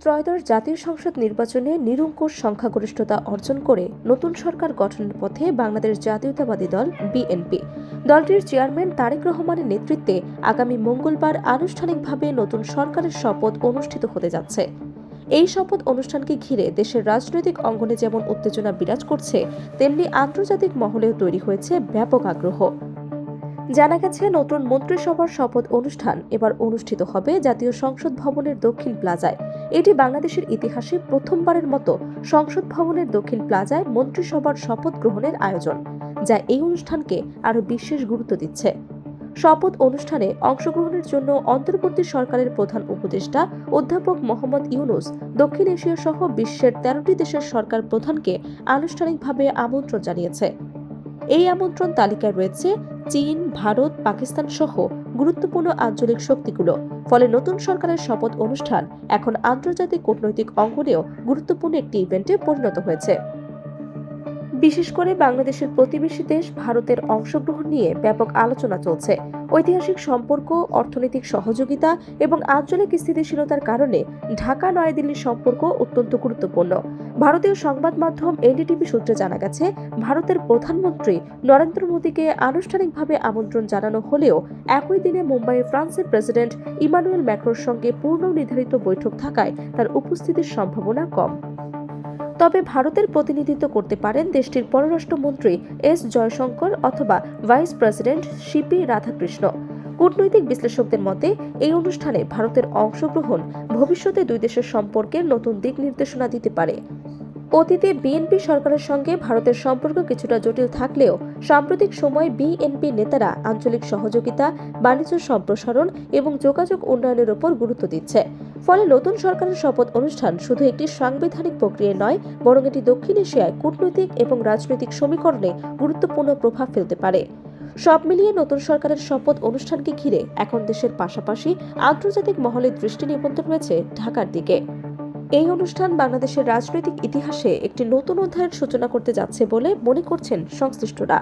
ত্রয়োদশ জাতীয় সংসদ নির্বাচনে নিরঙ্কুশ সংখ্যাগরিষ্ঠতা অর্জন করে নতুন সরকার গঠনের পথে বাংলাদেশ জাতীয়তাবাদী দল বিএনপি। দলটির চেয়ারম্যান তারেক রহমানের নেতৃত্বে আগামী মঙ্গলবার আনুষ্ঠানিকভাবে নতুন সরকারের শপথ অনুষ্ঠিত হতে যাচ্ছে। এই শপথ অনুষ্ঠানকে ঘিরে দেশের রাজনৈতিক অঙ্গনে যেমন উত্তেজনা বিরাজ করছে, তেমনি আন্তর্জাতিক মহলেও তৈরি হয়েছে ব্যাপক আগ্রহ। জানা গেছে, নতুন মন্ত্রিসভার শপথ অনুষ্ঠান এবার অনুষ্ঠিত হবে জাতীয় সংসদ ভবনের দক্ষিণ প্লাজায়। এটি বাংলাদেশের ইতিহাসে প্রথমবারের মতো সংসদ ভবনের দক্ষিণ প্লাজায় মন্ত্রিসভার শপথ গ্রহণের আয়োজন, যা এই অনুষ্ঠানকে আরও বিশেষ গুরুত্ব দিচ্ছে। শপথ অনুষ্ঠানে অংশগ্রহণের জন্য অন্তর্বর্তী সরকারের প্রধান উপদেষ্টা অধ্যাপক মোহাম্মদ ইউনূস দক্ষিণ এশিয়া সহ বিশ্বের 13টি দেশের সরকার প্রধানকে আনুষ্ঠানিকভাবে আমন্ত্রণ জানিয়েছে। এই আমন্ত্রণ তালিকায় রয়েছে চীন, ভারত, পাকিস্তান সহ গুরুত্বপূর্ণ আঞ্চলিক শক্তিগুলো। ফলে নতুন সরকারের শপথ অনুষ্ঠান এখন আন্তর্জাতিক কূটনৈতিক অঙ্গনেও গুরুত্বপূর্ণ একটি ইভেন্টে পরিণত হয়েছে। বিশেষ করে বাংলাদেশের প্রতিবেশী দেশ ভারতের অংশগ্রহণ নিয়ে ব্যাপক আলোচনা চলছে। ঐতিহাসিক সম্পর্ক, অর্থনৈতিক সহযোগিতা এবং আঞ্চলিক স্থিতিশীলতার কারণে ঢাকা নয়াদিল্লির সম্পর্ক অত্যন্ত গুরুত্বপূর্ণ। ভারতীয় সংবাদ মাধ্যম এনডিটিভি সূত্রে জানা গেছে, ভারতের প্রধানমন্ত্রী নরেন্দ্র মোদীকে আনুষ্ঠানিকভাবে আমন্ত্রণ জানানো হলেও একই দিনে মুম্বাইয়ে ফ্রান্সের প্রেসিডেন্ট ইমানুয়েল ম্যাক্রোর সঙ্গে পূর্ণ নির্ধারিত বৈঠক থাকায় তার উপস্থিতির সম্ভাবনা কম। তবে ভারতের প্রতিনিধিত্ব করতে পারেন দেশটির পররাষ্ট্রমন্ত্রী এস জয়শঙ্কর অথবা ভাইস প্রেসিডেন্ট সিপি রাধাকৃষ্ণ। কূটনৈতিক বিশ্লেষকদের মতে, এই অনুষ্ঠানে ভারতের অংশগ্রহণ ভবিষ্যতে দুই দেশের সম্পর্কের নতুন দিক নির্দেশনা দিতে পারে। অতীতে বিএনপি সরকারের সঙ্গে ভারতের সম্পর্ক কিছুটা জটিল থাকলেও সাম্প্রতিক সময়ে বিএনপি নেতারা আঞ্চলিক সহযোগিতা, বাণিজ্য সম্প্রসারণ এবং যোগাযোগ উন্নয়নের উপর গুরুত্ব দিচ্ছে। ফলে নতুন সরকারের শপথ অনুষ্ঠান শুধু একটি সাংবিধানিক প্রক্রিয়া নয়, বরং এটি দক্ষিণ এশিয়ায় কূটনৈতিক এবং রাজনৈতিক সমীকরণে গুরুত্বপূর্ণ প্রভাব ফেলতে পারে। সব মিলিয়ে নতুন সরকারের শপথ অনুষ্ঠানকে ঘিরে এখন দেশের পাশাপাশি আন্তর্জাতিক মহলের দৃষ্টি নিবদ্ধ রয়েছে ঢাকার দিকে। এই অনুষ্ঠান বাংলাদেশের রাজনৈতিক ইতিহাসে একটি নতুন অধ্যায়ের সূচনা করতে যাচ্ছে বলে মনে করছেন সংশ্লিষ্টরা।